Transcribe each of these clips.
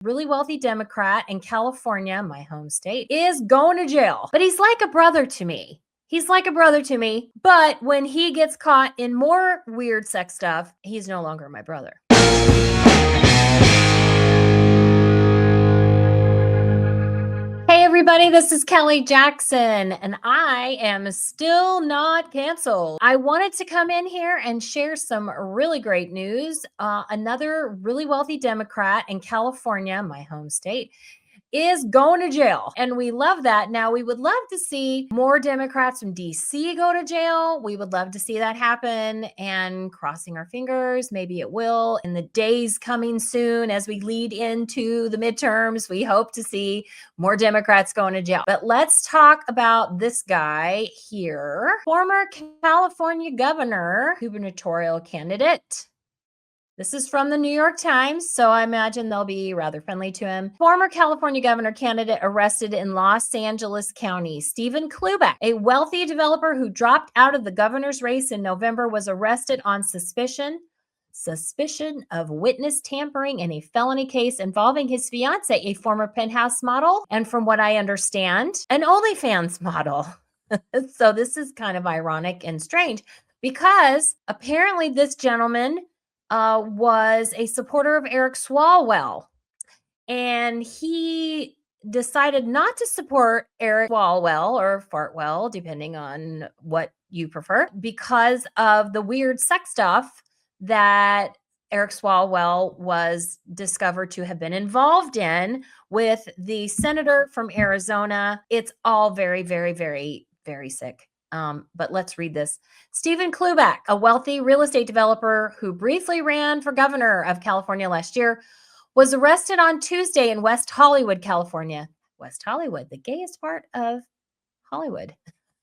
really wealthy Democrat in California, my home state, is going to jail. But he's like a brother to me. He's like a brother to me. But when he gets caught in more weird sex stuff, he's no longer my brother. Hey everybody, this is Kelly Jackson, and I am still not canceled. I wanted to come in here and share some really great news. Another really wealthy Democrat in California, my home state, is going to jail. And we love that. Now, we would love to see more Democrats from DC go to jail. We would love to see that happen, and crossing our fingers, maybe it will in the days coming soon as we lead into the midterms. We hope to see more Democrats going to jail. But let's talk about this guy here, former California governor, gubernatorial candidate. This is from the New York Times, so I imagine they'll be rather friendly to him. Former California governor candidate arrested in Los Angeles County. Steve Cloobeck, a wealthy developer who dropped out of the governor's race in November, was arrested on suspicion of witness tampering in a felony case involving his fiance, a former Penthouse model, and from what I understand, an OnlyFans model. So this is kind of ironic and strange because apparently this gentleman was a supporter of Eric Swalwell, and he decided not to support Eric Swalwell or Fartwell, depending on what you prefer, because of the weird sex stuff that Eric Swalwell was discovered to have been involved in with the senator from Arizona. It's all very, very, very, very sick. But let's read this. Steve Cloobeck, a wealthy real estate developer who briefly ran for governor of California last year, was arrested on Tuesday in West Hollywood, California. West Hollywood, the gayest part of Hollywood,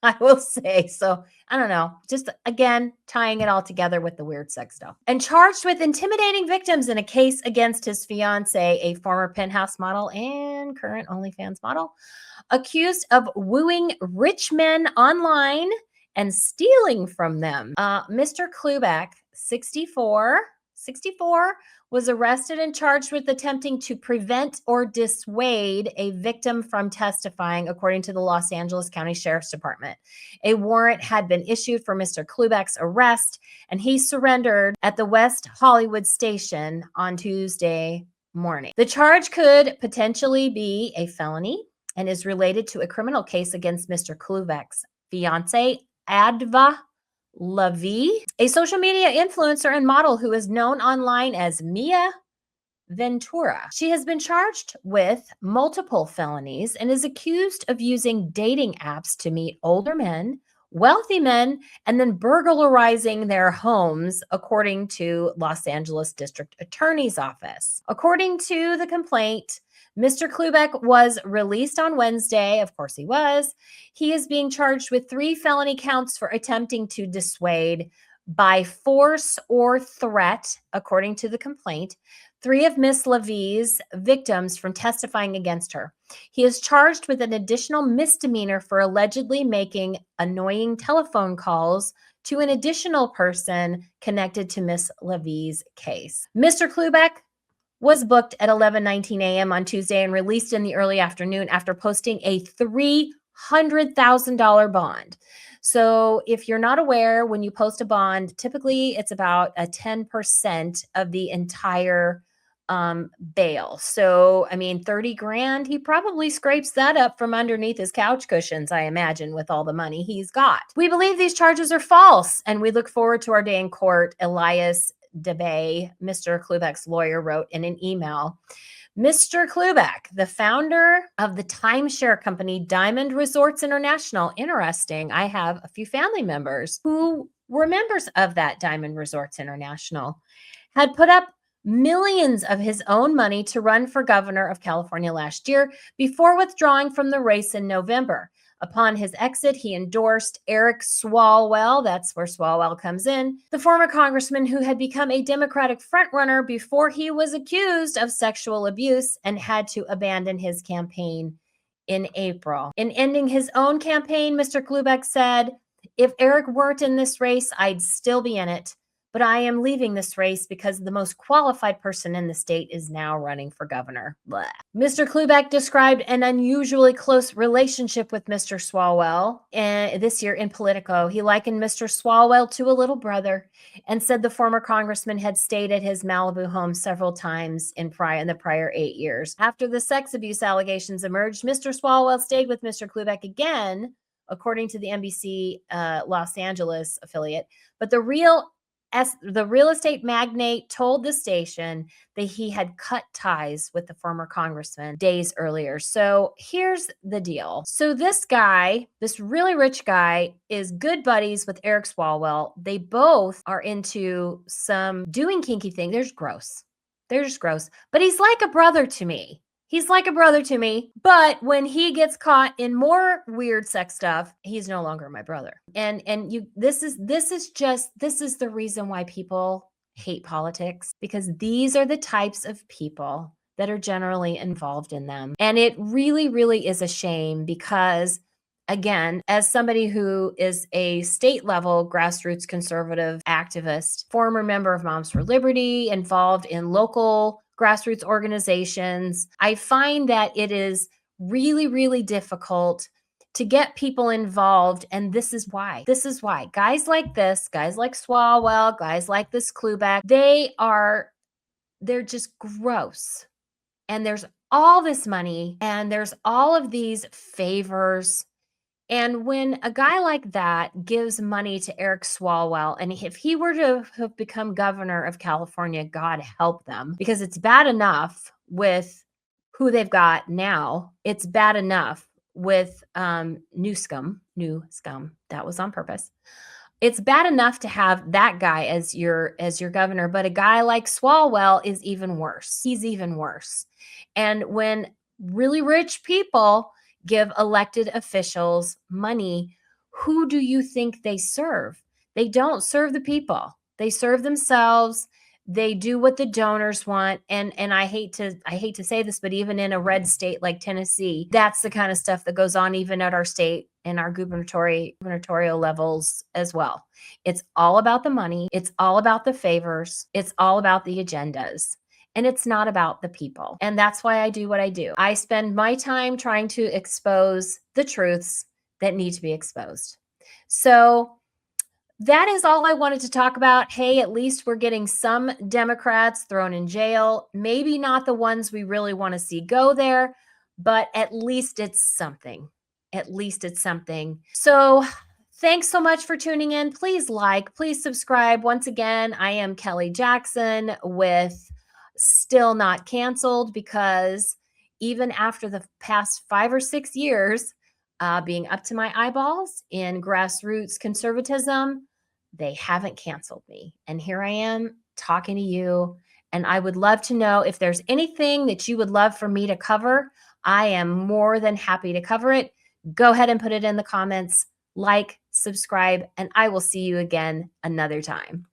I will say. So I don't know, just again, tying it all together with the weird sex stuff. And charged with intimidating victims in a case against his fiance, a former Penthouse model and current OnlyFans model, accused of wooing rich men online and stealing from them. Mr. Cloobeck, 64, was arrested and charged with attempting to prevent or dissuade a victim from testifying, according to the Los Angeles County Sheriff's Department. A warrant had been issued for Mr. Cloobeck's arrest, and he surrendered at the West Hollywood station on Tuesday morning. The charge could potentially be a felony and is related to a criminal case against Mr. Cloobeck's fiance, Adva Levy, a social media influencer and model who is known online as Mia Ventura. She has been charged with multiple felonies and is accused of using dating apps to meet older men, wealthy men, and then burglarizing their homes, according to Los Angeles District Attorney's Office. According to the complaint, Mr. Cloobeck was released on Wednesday. Of course he was. He is being charged with 3 felony counts for attempting to dissuade by force or threat, according to the complaint, 3 of Miss Levy's victims from testifying against her. He is charged with an additional misdemeanor for allegedly making annoying telephone calls to an additional person connected to Miss Levy's case. Mr. Cloobeck was booked at 11:19 a.m. on Tuesday and released in the early afternoon after posting a $300,000 bond. So if you're not aware, when you post a bond, typically it's about a 10% of the entire bail. So, I mean, 30 grand, he probably scrapes that up from underneath his couch cushions, I imagine, with all the money he's got. We believe these charges are false, and we look forward to our day in court, Elias DeBay, Mr. Cloobeck's lawyer, wrote in an email. Mr. Cloobeck, the founder of the timeshare company Diamond Resorts International. Interesting. I have a few family members who were members of that Diamond Resorts International, had put up millions of his own money to run for governor of California last year before withdrawing from the race in November. Upon his exit, he endorsed Eric Swalwell, that's where Swalwell comes in, the former congressman who had become a Democratic frontrunner before he was accused of sexual abuse and had to abandon his campaign in April. In ending his own campaign, Mr. Cloobeck said, "If Eric weren't in this race, I'd still be in it. but I am leaving this race because the most qualified person in the state is now running for governor. Blah. Mr. Cloobeck described an unusually close relationship with Mr. Swalwell this year in Politico. He likened Mr. Swalwell to a little brother and said the former congressman had stayed at his Malibu home several times in the prior 8 years. After the sex abuse allegations emerged, Mr. Swalwell stayed with Mr. Cloobeck again, according to the NBC Los Angeles affiliate. But the real estate magnate told the station that he had cut ties with the former congressman days earlier. So here's the deal. So this guy, this really rich guy, is good buddies with Eric Swalwell. They both are into some doing kinky thing. They're just gross. They're just gross. But he's like a brother to me. He's like a brother to me, but when he gets caught in more weird sex stuff, he's no longer my brother. And this is the reason why people hate politics, because these are the types of people that are generally involved in them. And it really, really is a shame because, again, as somebody who is a state level grassroots conservative activist, former member of Moms for Liberty, involved in local grassroots organizations, I find that it is really, really difficult to get people involved. And this is why. This is why. Guys like this, guys like Swalwell, guys like this Cloobeck, they're just gross. And there's all this money and there's all of these favors. And when a guy like that gives money to Eric Swalwell, and if he were to have become governor of California, God help them, because it's bad enough with who they've got now. It's bad enough with new scum. That was on purpose. It's bad enough to have that guy as your governor, but a guy like Swalwell is even worse. He's even worse. And when really rich people give elected officials money, who do you think they serve? They don't serve the people. They serve themselves. They do what the donors want. And I hate to say this, but even in a red state like Tennessee, that's the kind of stuff that goes on even at our state and our gubernatorial levels as well. It's all about the money. It's all about the favors. It's all about the agendas. And it's not about the people. And that's why I do what I do. I spend my time trying to expose the truths that need to be exposed. So that is all I wanted to talk about. Hey, at least we're getting some Democrats thrown in jail. Maybe not the ones we really want to see go there, but at least it's something. At least it's something. So thanks so much for tuning in. Please like, please subscribe. Once again, I am Kelly Jackson with Still Not Canceled, because even after the past 5 or 6 years being up to my eyeballs in grassroots conservatism, they haven't canceled me. And here I am talking to you. And I would love to know if there's anything that you would love for me to cover. I am more than happy to cover it. Go ahead and put it in the comments, like, subscribe, and I will see you again another time.